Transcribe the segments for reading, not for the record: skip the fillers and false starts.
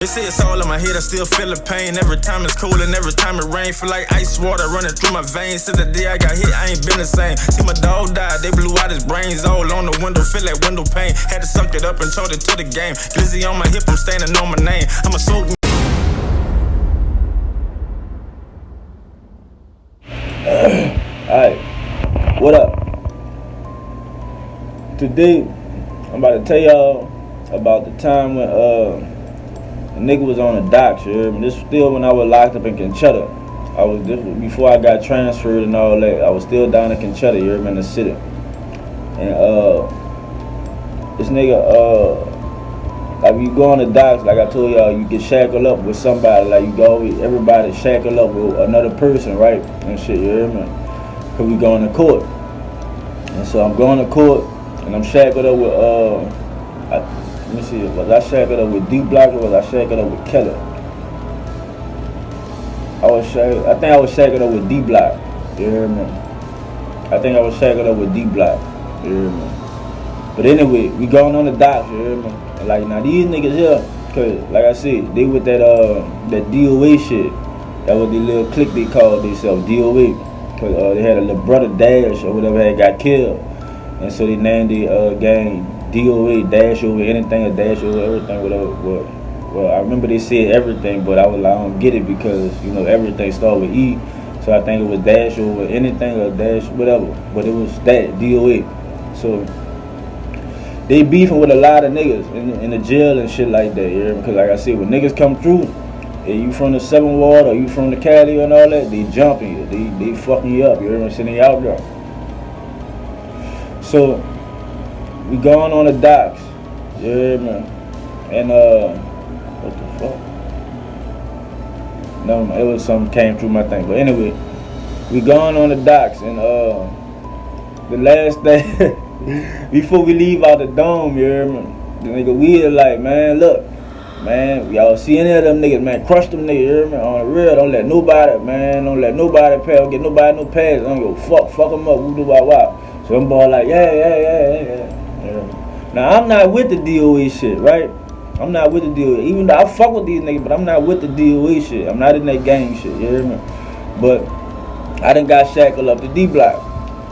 They say it's all in my head, I still feel the pain. Every time it's cold and every time it rain, feel like ice water running through my veins. Since the day I got hit, I ain't been the same. See my dog die, they blew out his brains all on the window, feel like window pane. Had to suck it up and told it to the game. Glizzy on my hip, I'm standing on my name. I'm a soul. Alright, what up? Today, I'm about to tell y'all about the time when a nigga was on the docks, you hear me? This was still when I was locked up in Conchetta. Before I got transferred and all that. I was still down in Conchetta, you hear me, in the city. And this nigga, like when you go on the docks, like I told y'all, you get shackled up with somebody. Like everybody shackled up with another person, right? And shit, you hear me? Cause we going to court. And so I'm going to court and I'm shackled up with let me see, was I shackled up with D Block or was I shackled up with Kelly? I think I was shackled up with D Block. You hear me? I think I was shackled up with D Block. You hear me? But anyway, we going on the docks, you hear me? And like now these niggas here, cause like I said, they with that DOA shit. That was the little clique they called themselves, DOA. Cause they had a little brother Dash or whatever had got killed. And so they named the gang DOA, Dash over anything, or Dash over everything, whatever. Well, I remember they said everything, but I don't get it because, you know, everything started with E. So I think it was Dash over anything or Dash, whatever. But it was that, DOA. So they beefing with a lot of niggas in the jail and shit like that, you know? Because like I said, when niggas come through, and you from the 7th Ward or you from the Cali and all that, they jumping you, they fucking you up, you hear me? Sending you out there. So we going on the docks, you hear me? And what the fuck? No, it was something came through my thing. But anyway, we going on the docks and the last day before we leave out the dome, you hear me? The nigga we like, man, look, man, y'all see any of them niggas, man, crush them niggas, you hear me? On the real, don't let nobody pay, don't get nobody no pass, don't go fuck them up, woo do wow. So them boys like, yeah. Now I'm not with the DOA shit, right? I'm not with the DOA. Even though I fuck with these niggas, but I'm not with the DOA shit. I'm not in that gang shit, you hear me? But I done got shackled up to D Block.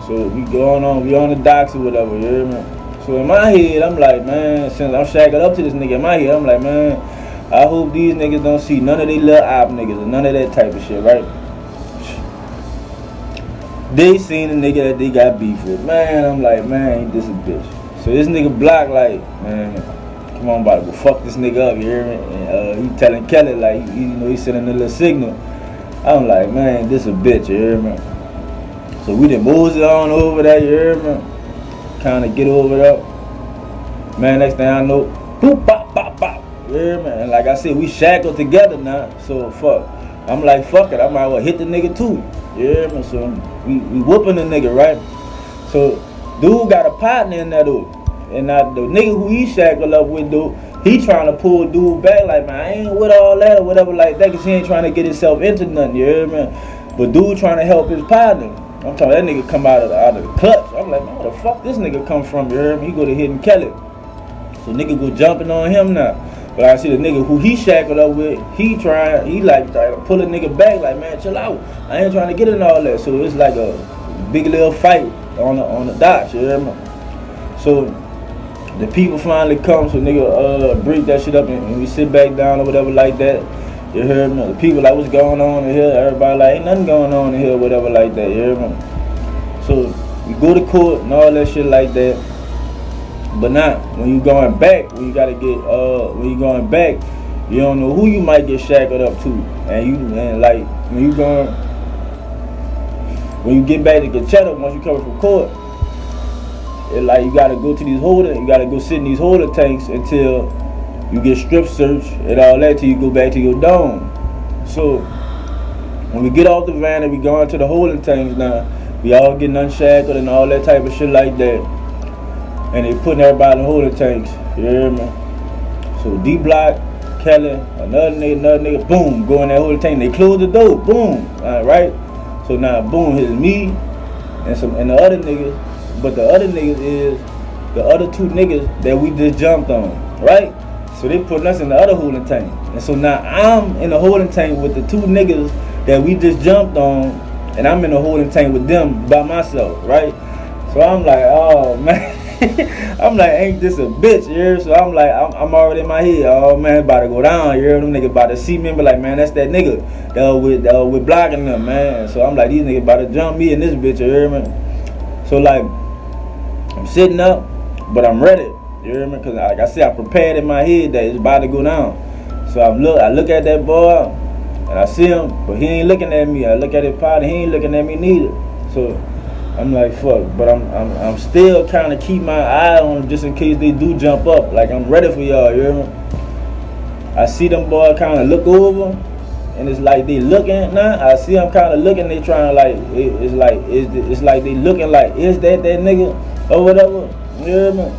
So we on the docks or whatever, you hear me? So in my head, I'm like, man, since I'm shackled up to this nigga in my head, I'm like, man, I hope these niggas don't see none of these little op niggas or none of that type of shit, right? They seen the nigga that they got beef with. Man, I'm like, man, ain't this a bitch. So this nigga Block like, man, come on, about to go fuck this nigga up, you hear me? And he telling Kelly like, he sending a little signal. I'm like, man, this a bitch, you hear me? So we done mosey on over there, you hear me? Kinda get over there. Man, next thing I know, boop, bop, bop, bop. You hear me? And like I said, we shackled together now. So fuck. I'm like, fuck it, I might as well hit the nigga too. You hear me? So we whooping the nigga, right? So dude got a partner in there dude. And now the nigga who he shackled up with dude, he trying to pull dude back like, man, I ain't with all that or whatever like that, cause he ain't trying to get himself into nothing, you hear me? But dude trying to help his partner. I'm talking that nigga come out of the clutch. I'm like, man, where the fuck this nigga come from, you hear me? He go to hitting Kelly. So nigga go jumping on him now. But I see the nigga who he shackled up with, he trying to pull a nigga back like, man, chill out. I ain't trying to get in all that. So it's like a big little fight on the docks, you hear me? So the people finally come, so nigga break that shit up and we sit back down or whatever like that. You hear me? The people like, what's going on in here? Everybody like, ain't nothing going on in here, whatever like that, you hear me? So we go to court and all that shit like that. But now, when you going back, when you going back, you don't know who you might get shackled up to. And like, when you get back to Conchetta, once you come from court, it like you gotta go to these you gotta go sit in these holder tanks until you get strip searched and all that till you go back to your dome. So when we get off the van and we going to the holding tanks now, we all getting unshackled and all that type of shit like that. And they putting everybody in the holding tanks, you hear me? So D Block, Kelly, another nigga, boom, go in that holding tank. They close the door, boom, right? So now boom, here's me and the other niggas. But the other niggas is the other two niggas that we just jumped on, right? So they putting us in the other holding tank. And so now I'm in the holding tank with the two niggas that we just jumped on, and I'm in the holding tank with them by myself, right? So I'm like, oh man. I'm like, ain't this a bitch, you hear? So I'm like, I'm already in my head, oh man, about to go down, you hear? Them niggas about to see me and be like, man, that's that nigga that was with blocking them, man. So I'm like, these niggas about to jump me and this bitch, you hear me? So like, I'm sitting up, but I'm ready, you hear me? Cause like I said, I prepared in my head that it's about to go down. So I look at that boy, and I see him, but he ain't looking at me. I look at his partner, he ain't looking at me neither. So I'm like, fuck, but I'm still kind of keep my eye on them just in case they do jump up. Like, I'm ready for y'all, you hear me? I see them boys kind of look over, and it's like they looking now. I see them kind of looking, they trying to like, it's like they looking like, is that nigga or whatever, you hear me?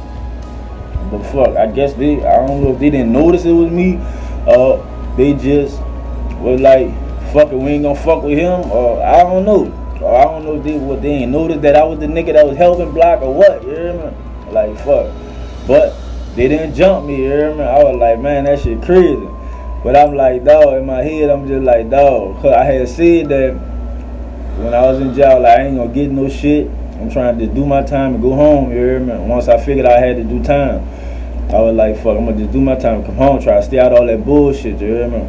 But fuck, I guess I don't know if they didn't notice it was me, or they just was like, fuck it, we ain't gonna fuck with him, or I don't know. Or I don't know if they ain't noticed that I was the nigga that was helping block or what, you hear me? Like, fuck. But they didn't jump me, you hear me? I was like, man, that shit crazy. But I'm like, dog, in my head, I'm just like, dog. Cause I had said that when I was in jail, like, I ain't gonna get no shit. I'm trying to do my time and go home, you hear me? Once I figured I had to do time, I was like, fuck, I'm gonna just do my time and come home, try to stay out all that bullshit, you hear me?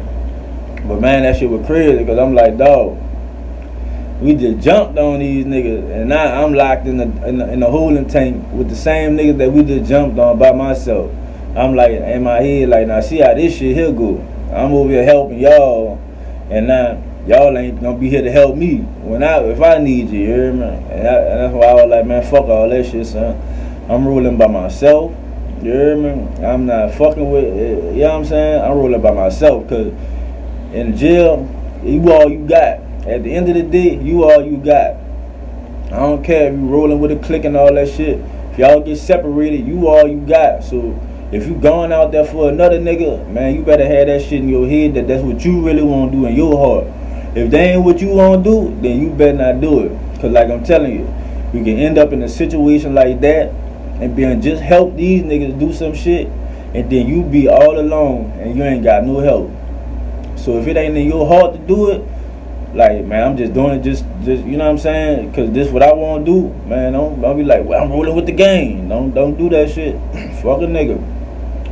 But man, that shit was crazy, cause I'm like, dog, we just jumped on these niggas, and now I'm locked in the holding tank with the same niggas that we just jumped on by myself. I'm like, in my head, like, now see how this shit here go. I'm over here helping y'all, and now y'all ain't gonna be here to help me if I need you, you hear me? And that's why I was like, man, fuck all that shit, son. I'm rolling by myself, you hear me? I'm not fucking with, you know what I'm saying? I'm rolling by myself, cause in jail, you all you got. At the end of the day, you all you got. I don't care if you rolling with a clique and all that shit. If y'all get separated, you all you got. So if you going out there for another nigga, man, you better have that shit in your head that that's what you really want to do in your heart. If they ain't what you want to do, then you better not do it. Cause like I'm telling you, you can end up in a situation like that and being just help these niggas do some shit, and then you be all alone and you ain't got no help. So if it ain't in your heart to do it, like, man, I'm just doing it just you know what I'm saying? Because this what I want to do, man. Don't be like, well, I'm rolling with the gang. Don't do that shit. Fuck a nigga.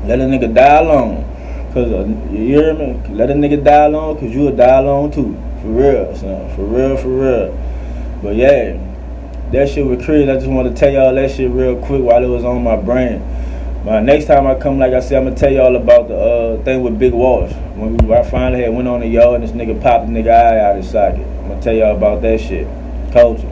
Let a nigga die alone. Because, you hear me? Let a nigga die alone because you'll die alone too. For real, son. For real. But yeah, that shit was crazy. I just want to tell y'all that shit real quick while it was on my brain. But next time I come, like I said, I'm going to tell y'all about the thing with Big Walsh. When I finally went on the yard and this nigga popped the nigga eye out his socket. I'm going to tell y'all about that shit. Culture.